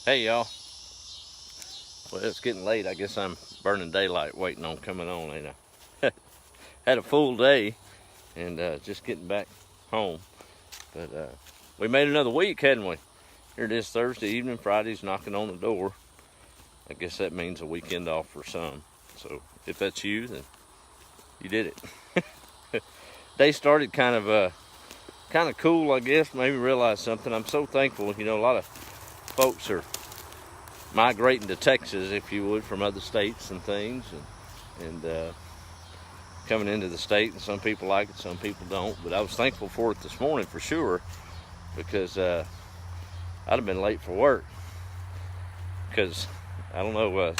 Hey y'all. Well, it's getting late. I guess I'm burning daylight waiting on coming on, ain't I? Had a full day and just getting back home. But we made another week, hadn't we? Here it is Thursday evening. Friday's knocking on the door. I guess that means a weekend off for some. So if that's you, then you did it. Day started kind of cool, I guess. Maybe realized something. I'm so thankful. You know, a lot of folks are migrating to Texas, if you would, from other states and things, and coming into the state. And some people like it, some people don't. But I was thankful for it this morning for sure, because I'd have been late for work. Because I don't know,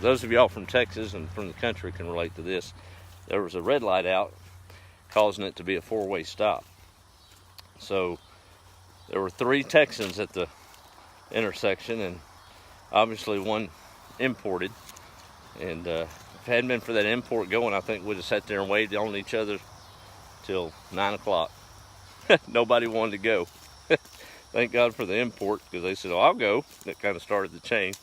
those of y'all from Texas and from the country can relate to this. There was a red light out, causing it to be a four-way stop. So there were 3 Texans at the intersection, and obviously one imported. And if it hadn't been for that import going, I think we'd have sat there and waited on each other till 9 o'clock. Nobody wanted to go. Thank God for the import, because they said, "Oh, I'll go." That kind of started the chain.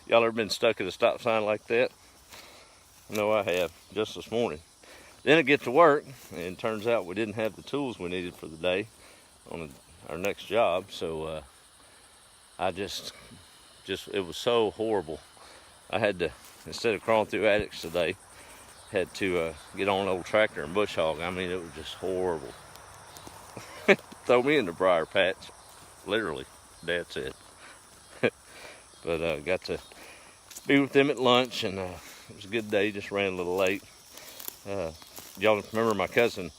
Y'all ever been stuck at a stop sign like that? No, I have, just this morning. Then I get to work, and it turns out we didn't have the tools we needed for the day on our next job. So I just it was so horrible. I had to, instead of crawling through attics today, had to get on an old tractor and bush hog. I mean, it was just horrible. Throw me in the briar patch, literally, Dad said. But got to be with them at lunch, and it was a good day. Just ran a little late. Y'all remember my cousin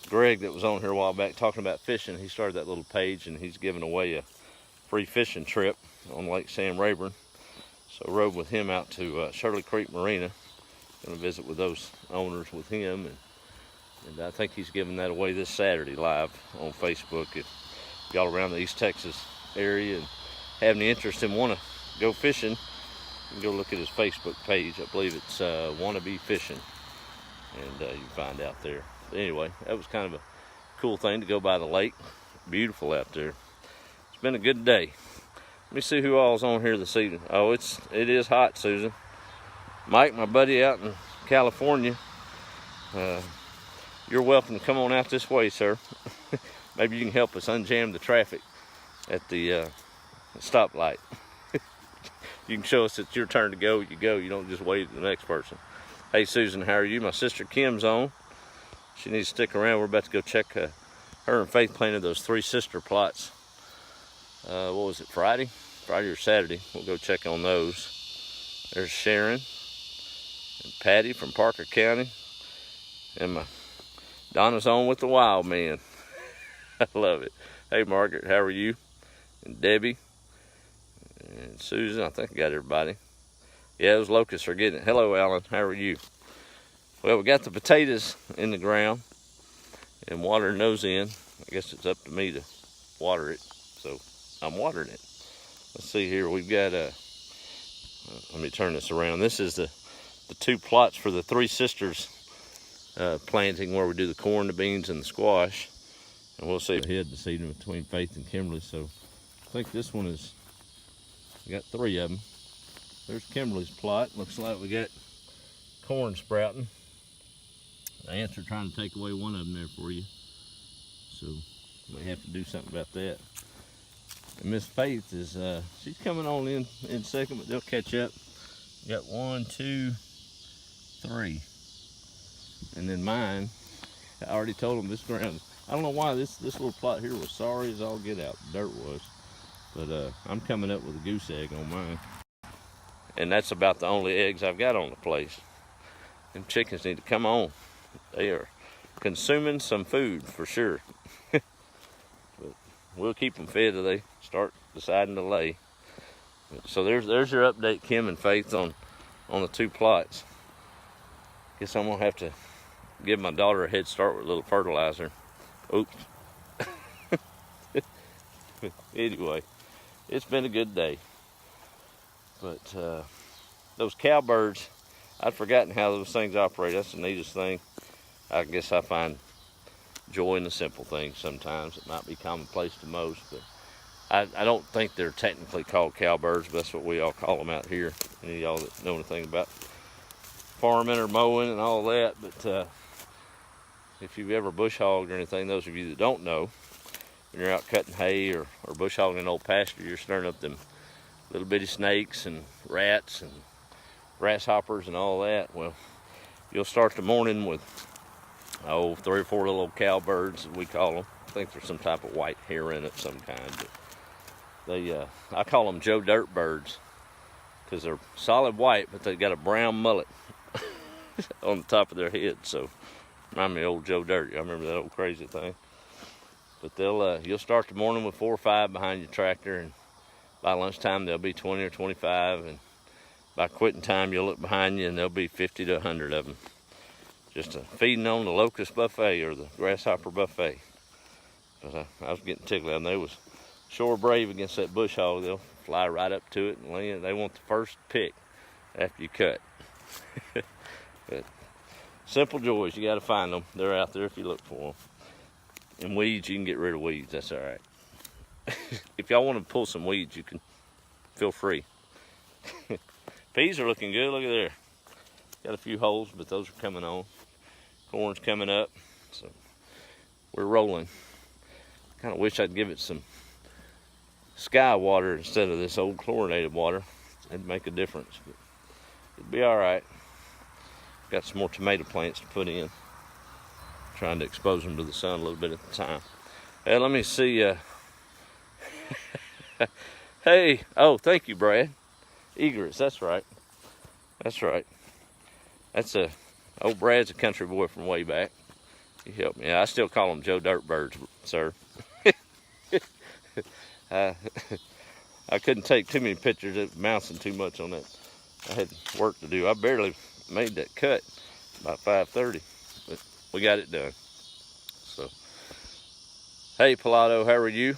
Greg that was on here a while back talking about fishing? He started that little page, and he's giving away a free fishing trip on Lake Sam Rayburn. So I rode with him out to Shirley Creek Marina. Going to visit with those owners with him, and I think he's giving that away this Saturday live on Facebook. If y'all around the East Texas area and have any interest and want to go fishing, you can go look at his Facebook page. I believe it's Wannabe Fishing, and you can find out there. But anyway, that was kind of a cool thing to go by the lake. Beautiful out there. It's been a good day. Let me see who all's on here this evening. Oh, it is hot, Susan. Mike, my buddy out in California. You're welcome to come on out this way, sir. Maybe you can help us unjam the traffic at the stoplight. You can show us it's your turn to go, you go. You don't just wait for the next person. Hey, Susan, how are you? My sister Kim's on. She needs to stick around. We're about to go check her and Faith planted those 3 sister plots. What was it, Friday or Saturday? We'll go check on those. There's Sharon and Patty from Parker County, and my Donna's on with the wild man. I love it. Hey, Margaret, how are you? And Debbie and Susan. I think I got everybody. Yeah, those locusts are getting it. Hello, Alan, how are you? Well, we got the potatoes in the ground and watering those in. I guess it's up to me to water it, so I'm watering it. Let's see here. We've got let me turn this around. This is the 2 plots for the 3 sisters planting, where we do the corn, the beans, and the squash. And we'll see ahead this evening between Faith and Kimberly. So I think this one is, we got 3 of them. There's Kimberly's plot. Looks like we got corn sprouting. The ants are trying to take away one of them there for you. So we have to do something about that. And Miss Faith is, she's coming on in second, but they'll catch up. We got 1, 2, 3. And then mine, I already told them this ground, I don't know why this little plot here was sorry as all get out, the dirt was. But I'm coming up with a goose egg on mine. And that's about the only eggs I've got on the place. Them chickens need to come on. They are consuming some food for sure. But we'll keep them fed till they start deciding to lay. So there's your update, Kim and Faith, on the 2 plots. Guess I'm gonna have to give my daughter a head start with a little fertilizer. Oops. Anyway, it's been a good day. But those cowbirds, I'd forgotten how those things operate. That's the neatest thing. I guess I find joy in the simple things sometimes. It might be commonplace to most, but I don't think they're technically called cowbirds, but that's what we all call them out here. Any of y'all that know anything about farming or mowing and all that. But if you've ever bush hogged or anything, those of you that don't know, when you're out cutting hay or bush hogging an old pasture, you're stirring up them little bitty snakes and rats and grasshoppers and all that. Well, you'll start the morning with 3 or 4 little old cowbirds, as we call them. I think there's some type of white heron of some kind, but I call them Joe Dirt birds because they're solid white, but they got a brown mullet on the top of their head. So remind me of old Joe Dirt. Y'all remember that old crazy thing? But you'll start the morning with 4 or 5 behind your tractor, and by lunchtime there'll be 20 or 25, and by quitting time you'll look behind you and there'll be 50 to 100 of them, just feeding on the locust buffet or the grasshopper buffet. But I was getting tickled, and they was sure brave against that bush hog. They'll fly right up to it and land. They want the first pick after you cut. But simple joys, you got to find them. They're out there if you look for them. And weeds, you can get rid of weeds. That's all right. If y'all want to pull some weeds, you can feel free. Peas are looking good. Look at there. Got a few holes, but those are coming on. Corn's coming up, so we're rolling. Kind of wish I'd give it some sky water instead of this old chlorinated water. It'd make a difference, but it'd be all right. Got some more tomato plants to put in. Trying to expose them to the sun a little bit at the time. Hey, let me see. Hey, oh, thank you, Brad. Egrets, that's right. That's right. That's old Brad's a country boy from way back. He helped me. I still call them Joe Dirt birds, sir. I couldn't take too many pictures. It was bouncing too much on that. I had work to do. I barely made that cut by 5:30, but we got it done. So, hey, Pilato, how are you?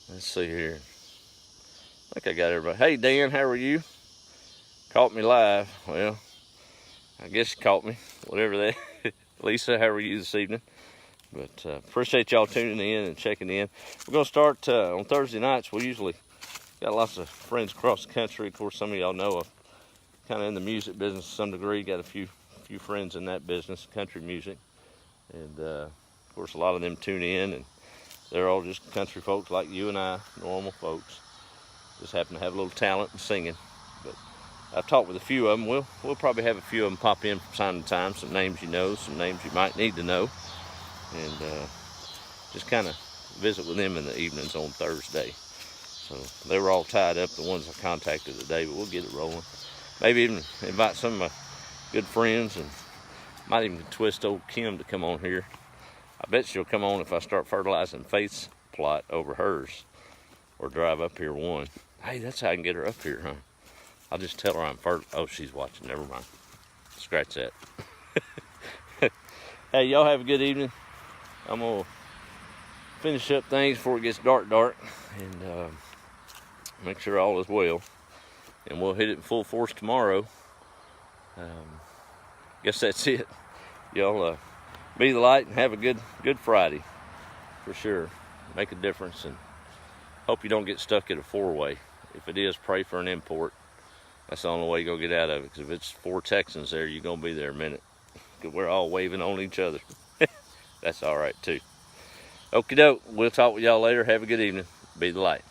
Let's see here. I think I got everybody. Hey, Dan, how are you? Caught me live. Well, I guess you caught me. Whatever that. Lisa, how are you this evening? But appreciate y'all tuning in and checking in. We're going to start on Thursday nights. We usually got lots of friends across the country. Of course, some of y'all know I'm kind of in the music business to some degree. Got a few friends in that business, country music. And, of course, a lot of them tune in, and they're all just country folks like you and I, normal folks. Just happen to have a little talent in singing. But I've talked with a few of them. We'll probably have a few of them pop in from time to time. Some names you know, some names you might need to know. And just kind of visit with them in the evenings on Thursday. So they were all tied up, the ones I contacted today, but we'll get it rolling. Maybe even invite some of my good friends, and might even twist old Kim to come on here. I bet she'll come on if I start fertilizing Faith's plot over hers, or drive up here one. Hey, that's how I can get her up here, huh? I'll just tell her I'm fertile. Oh, she's watching. Never mind. Scratch that. Hey, y'all have a good evening. I'm going to finish up things before it gets dark, and make sure all is well. And we'll hit it in full force tomorrow. Guess that's it. Y'all be the light and have a good Friday. For sure. Make a difference, and hope you don't get stuck at a 4-way. If it is, pray for an import. That's the only way you're going to get out of it, because if it's 4 Texans there, you're going to be there a minute. Because we're all waving on each other. That's all right, too. Okie doke. We'll talk with y'all later. Have a good evening. Be the light.